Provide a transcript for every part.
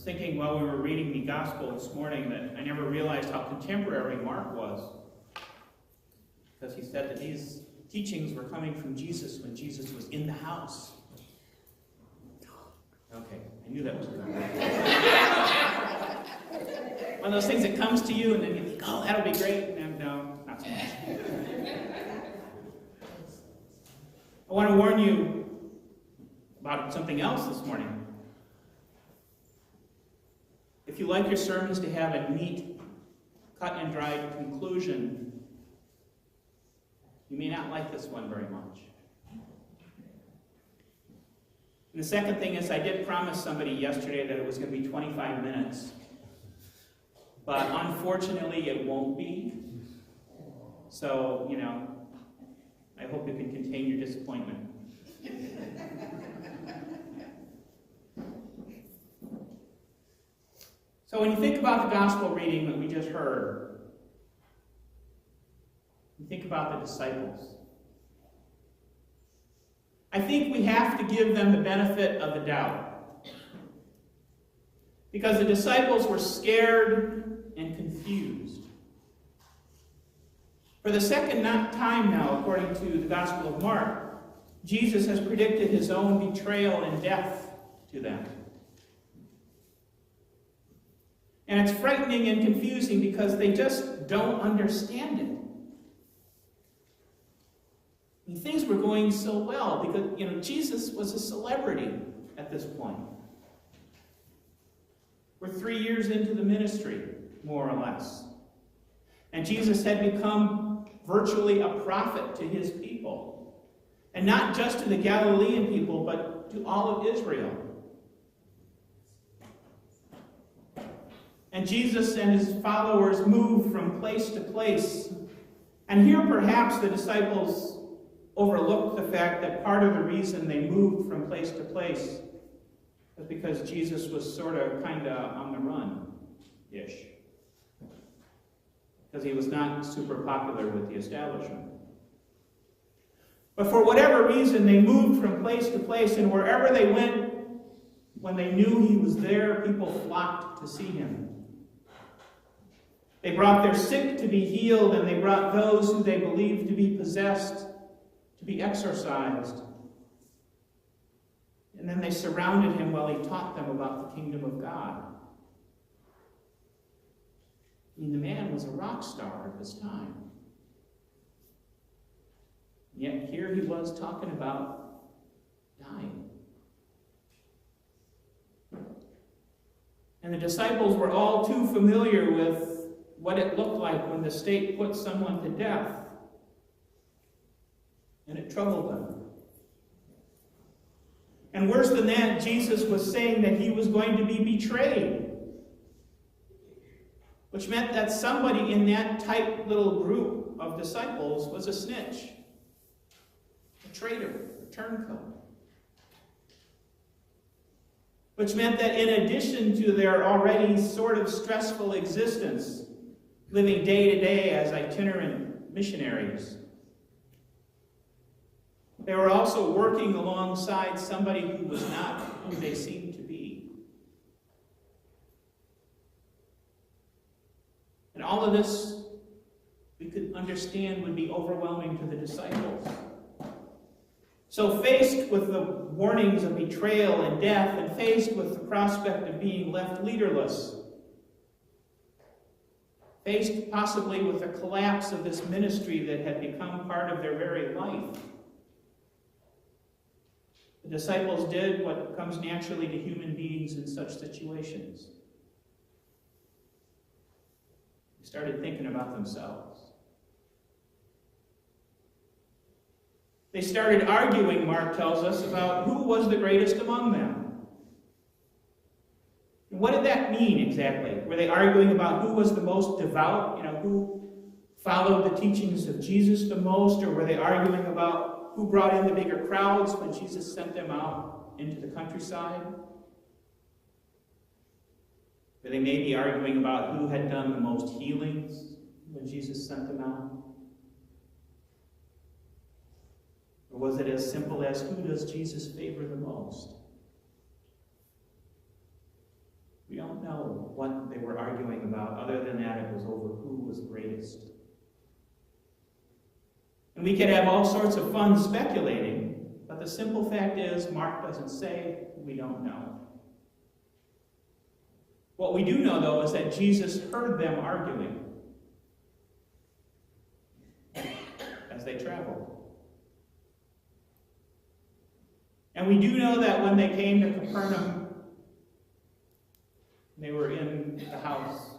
was thinking while we were reading the gospel this morning that I never realized how contemporary Mark was. Because he said that these teachings were coming from Jesus when Jesus was in the house. Okay, I knew that was coming. One of those things that comes to you and then you think, oh, that'll be great. And no, not so much. I want to warn you about something else this morning. If you like your sermons to have a neat, cut and dried conclusion, you may not like this one very much. And the second thing is, I did promise somebody yesterday that it was going to be 25 minutes. But unfortunately, it won't be. So, I hope you can contain your disappointment. So when you think about the gospel reading that we just heard, you think about the disciples. I think we have to give them the benefit of the doubt. Because the disciples were scared and confused. For the second time now, according to the Gospel of Mark, Jesus has predicted his own betrayal and death to them. And it's frightening and confusing because they just don't understand it. And things were going so well because, Jesus was a celebrity at this point. We're 3 years into the ministry, more or less. And Jesus had become virtually a prophet to his people. And not just to the Galilean people, but to all of Israel. And Jesus and his followers moved from place to place. And here perhaps the disciples overlooked the fact that part of the reason they moved from place to place was because Jesus was kind of on the run-ish. Because he was not super popular with the establishment. But for whatever reason, they moved from place to place, and wherever they went, when they knew he was there, people flocked to see him. They brought their sick to be healed, and they brought those who they believed to be possessed to be exorcised. And then they surrounded him while he taught them about the kingdom of God. I mean, the man was a rock star at this time. Yet here he was talking about dying. And the disciples were all too familiar with what it looked like when the state put someone to death. And it troubled them. And worse than that, Jesus was saying that he was going to be betrayed. Which meant that somebody in that tight little group of disciples was a snitch, a traitor, a turncoat. Which meant that in addition to their already sort of stressful existence, living day to day as itinerant missionaries, they were also working alongside somebody who was not who they seemed to be. And all of this, we could understand, would be overwhelming to the disciples. So faced with the warnings of betrayal and death, and faced with the prospect of being left leaderless, faced possibly with the collapse of this ministry that had become part of their very life, the disciples did what comes naturally to human beings in such situations. They started thinking about themselves. They started arguing, Mark tells us, about who was the greatest among them. And what did that mean exactly? Were they arguing about who was the most devout, who followed the teachings of Jesus the most, or were they arguing about who brought in the bigger crowds when Jesus sent them out into the countryside? Were they maybe arguing about who had done the most healings when Jesus sent them out? Or was it as simple as who does Jesus favor the most? We don't know what they were arguing about, other than that it was over who was greatest. And we could have all sorts of fun speculating, but the simple fact is, Mark doesn't say, we don't know. What we do know, though, is that Jesus heard them arguing as they traveled. And we do know that when they came to Capernaum, they were in the house.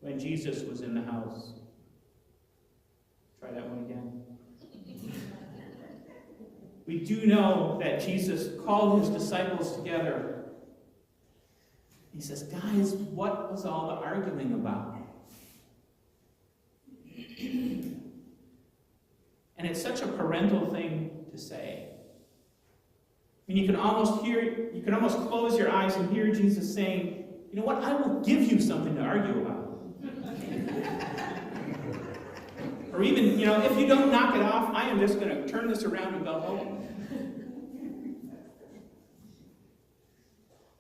When Jesus was in the house. Try that one again. We do know that Jesus called his disciples together. He says, guys, what was all the arguing about? And it's such a parental thing to say. And you can almost close your eyes and hear Jesus saying, you know what, I will give you something to argue about. Or even, if you don't knock it off, I am just going to turn this around and go home.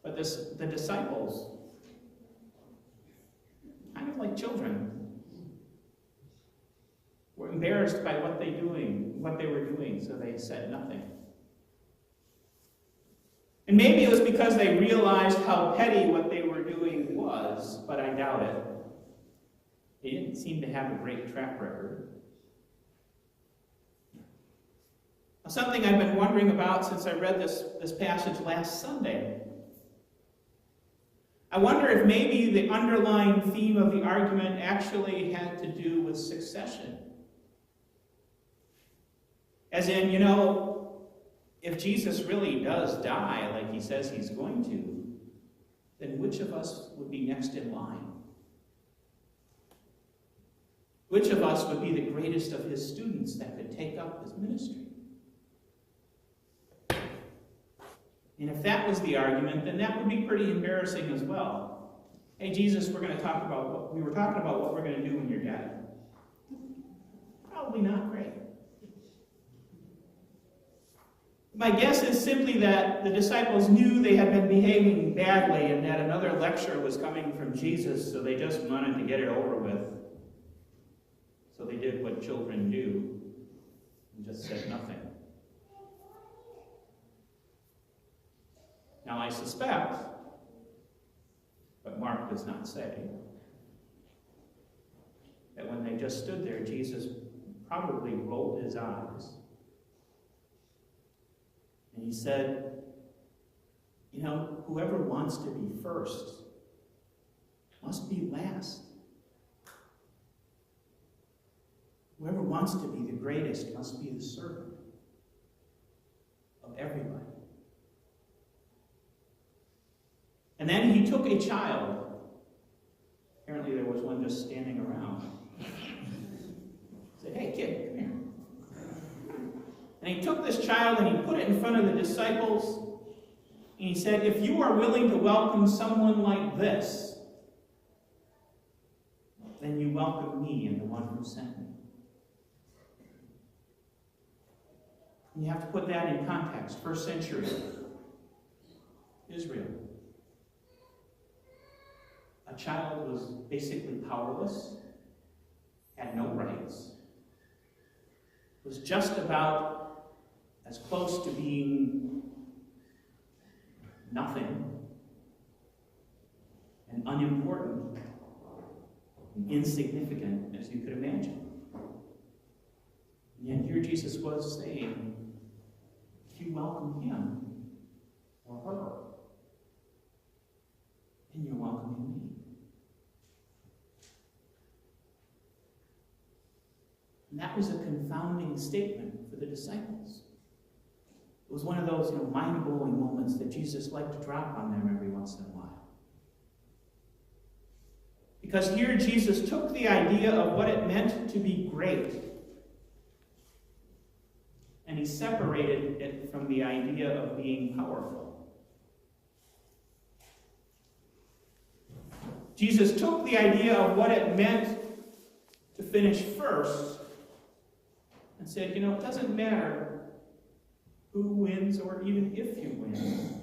But the disciples, kind of like children, were embarrassed by what they were doing, so they said nothing. And maybe it was because they realized how petty what they were doing was, but I doubt it. They didn't seem to have a great track record. Something I've been wondering about since I read this passage last Sunday. I wonder if maybe the underlying theme of the argument actually had to do with succession. As in, if Jesus really does die like he says he's going to, then which of us would be next in line? Which of us would be the greatest of his students that could take up his ministry? And if that was the argument, then that would be pretty embarrassing as well. Hey, Jesus, we were talking about what we're going to do when you're dead. Probably not great. My guess is simply that the disciples knew they had been behaving badly and that another lecture was coming from Jesus, so they just wanted to get it over with. So they did what children do and just said nothing. Now I suspect, but Mark does not say, that when they just stood there, Jesus probably rolled his eyes. And he said, whoever wants to be first must be last. Whoever wants to be the greatest must be the servant of everybody. And then he took a child. Apparently there was one just standing around. Said, hey kid, come here. And he took this child and he put it in front of the disciples. And he said, if you are willing to welcome someone like this, then you welcome me and the one who sent me. And you have to put that in context. First century Israel. A child was basically powerless, had no rights, was just about as close to being nothing and unimportant and insignificant as you could imagine. And yet here Jesus was saying, if you welcome him or her, then you're welcoming me. And that was a confounding statement for the disciples. It was one of those mind-blowing moments that Jesus liked to drop on them every once in a while. Because here Jesus took the idea of what it meant to be great, and he separated it from the idea of being powerful. Jesus took the idea of what it meant to finish first and said, it doesn't matter who wins or even if you win.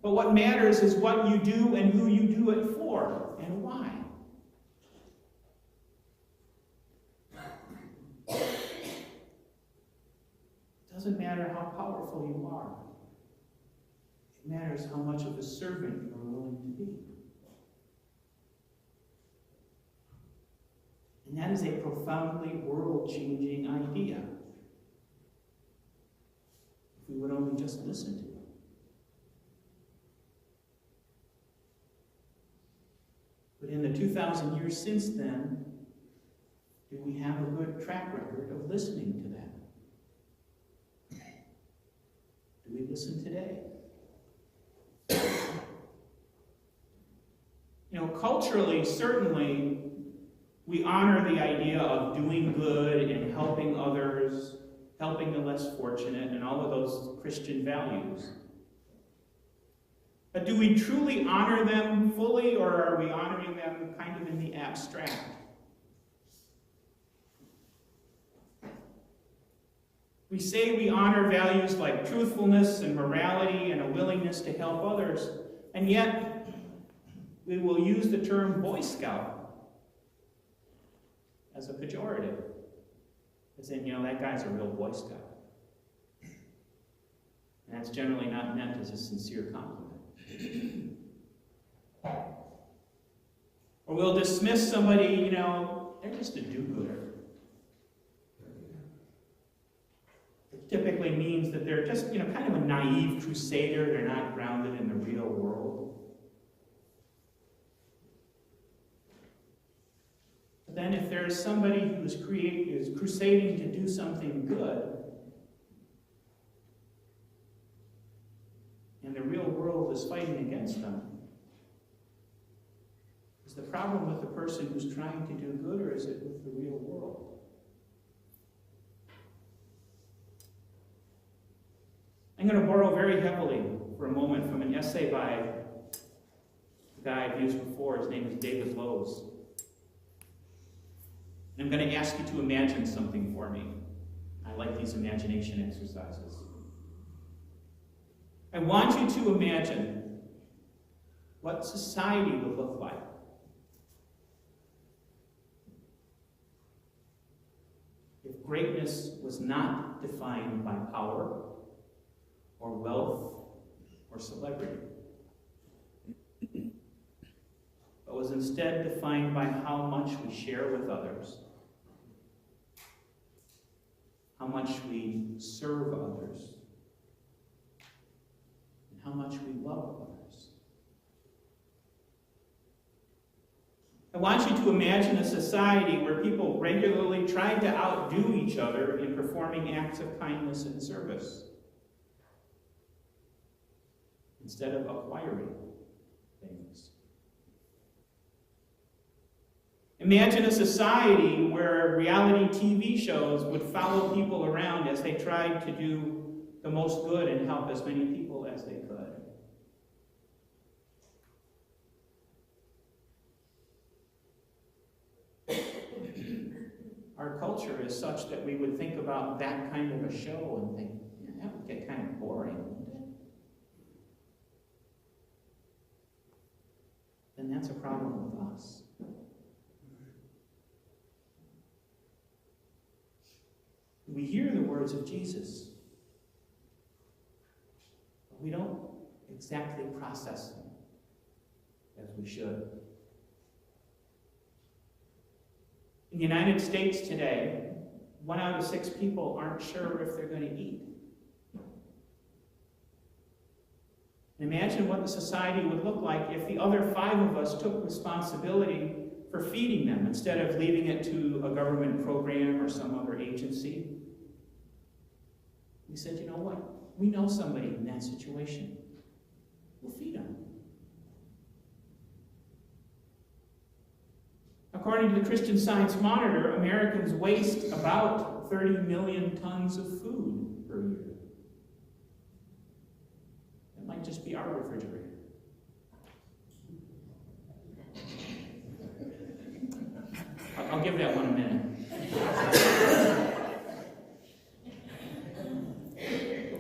But what matters is what you do and who you do it for and why. It doesn't matter how powerful you are. It matters how much of a servant you are willing to be. And that is a profoundly world-changing idea. If we would only just listen to it. But in the 2,000 years since then, do we have a good track record of listening to that? Do we listen today? Culturally, certainly, we honor the idea of doing good and helping others, helping the less fortunate, and all of those Christian values. But do we truly honor them fully, or are we honoring them kind of in the abstract? We say we honor values like truthfulness and morality and a willingness to help others, and yet we will use the term Boy Scout as a pejorative. As in, that guy's a real Boy Scout. And that's generally not meant as a sincere compliment. Or we'll dismiss somebody, they're just a do-gooder. It typically means that they're just, kind of a naive crusader. They're not grounded in the real world. But then if there is somebody who is crusading to do something good, and the real world is fighting against them, is the problem with the person who's trying to do good, or is it with the real world? I'm going to borrow very heavily for a moment from an essay by a guy I've used before. His name is David Lowe's. And I'm going to ask you to imagine something for me. I like these imagination exercises. I want you to imagine what society would look like if greatness was not defined by power or wealth or celebrity, but was instead defined by how much we share with others, how much we serve others, and how much we love others. I want you to imagine a society where people regularly tried to outdo each other in performing acts of kindness and service, instead of acquiring things. Imagine a society where reality TV shows would follow people around as they tried to do the most good and help as many people as they could. Our culture is such that we would think about that kind of a show and think, that would get kind of boring, wouldn't it? Then that's a problem with us. We hear the words of Jesus, but we don't exactly process them as we should. In the United States today, 1 out of 6 people aren't sure if they're going to eat. Imagine what the society would look like if the other 5 of us took responsibility for feeding them instead of leaving it to a government program or some other agency. We said, you know what? We know somebody in that situation. We'll feed them. According to the Christian Science Monitor, Americans waste about 30 million tons of food per year. That might just be our refrigerator. I'll give that one a minute.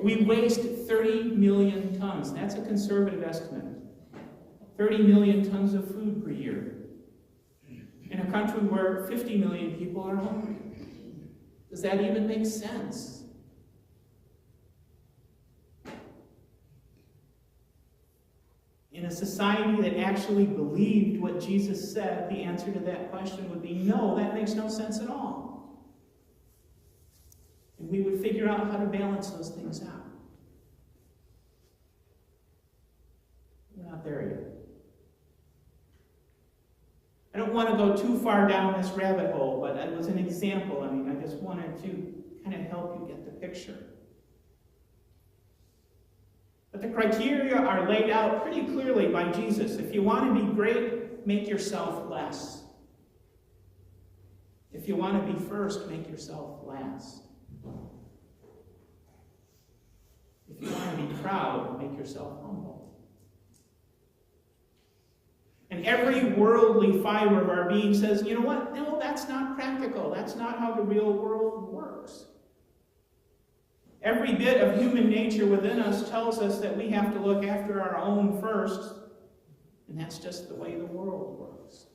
We waste 30 million tons. That's a conservative estimate. 30 million tons of food per year. In a country where 50 million people are hungry. Does that even make sense? In a society that actually believed what Jesus said, the answer to that question would be no, that makes no sense at all. And we would figure out how to balance those things out. We're not there yet. I don't want to go too far down this rabbit hole, but it was an example. I mean, I just wanted to kind of help you get the picture. But the criteria are laid out pretty clearly by Jesus. If you want to be great, make yourself less. If you want to be first, make yourself last. If you want to be proud, make yourself humble. And every worldly fiber of our being says, you know what? No, that's not practical. That's not how the real world works. Every bit of human nature within us tells us that we have to look after our own first, and that's just the way the world works.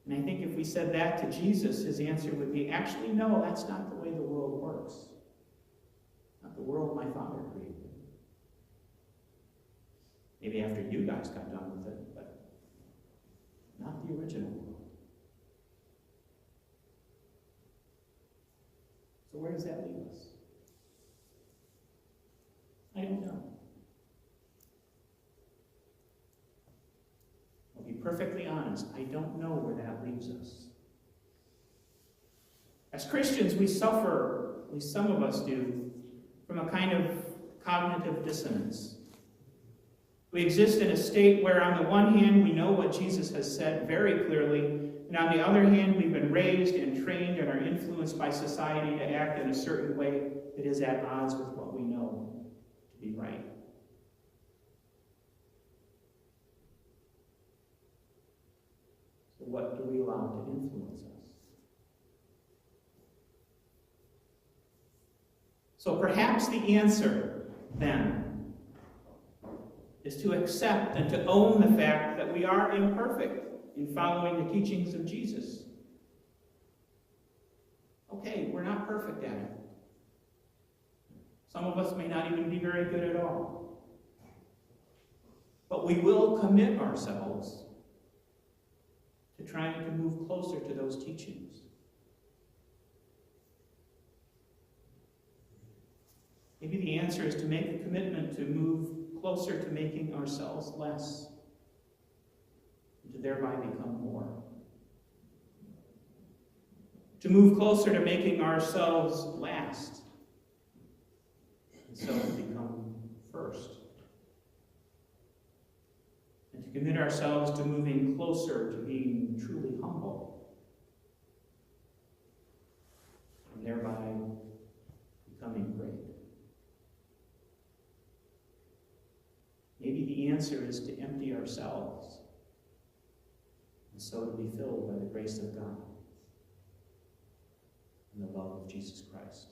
And I think if we said that to Jesus, his answer would be, actually, no, that's not the way the world works. Not the world my Father created. Maybe after you guys got done with it, but not the original world. So where does that leave us? I don't know. I'll be perfectly honest, I don't know where that leaves us. As Christians, we suffer, at least some of us do, from a kind of cognitive dissonance. We exist in a state where, on the one hand, we know what Jesus has said very clearly, and on the other hand, we've been raised and trained and are influenced by society to act in a certain way that is at odds with what we know to be right. So what do we allow to influence us? So perhaps the answer, then, is to accept and to own the fact that we are imperfect in following the teachings of Jesus. Okay, we're not perfect at it. Some of us may not even be very good at all. But we will commit ourselves to trying to move closer to those teachings. Maybe the answer is to make a commitment to move closer to making ourselves less, and to thereby become more. To move closer to making ourselves last, and so to become first. And to commit ourselves to moving closer to being truly humble, and thereby becoming great. Maybe the answer is to empty ourselves, and so to be filled by the grace of God and the love of Jesus Christ.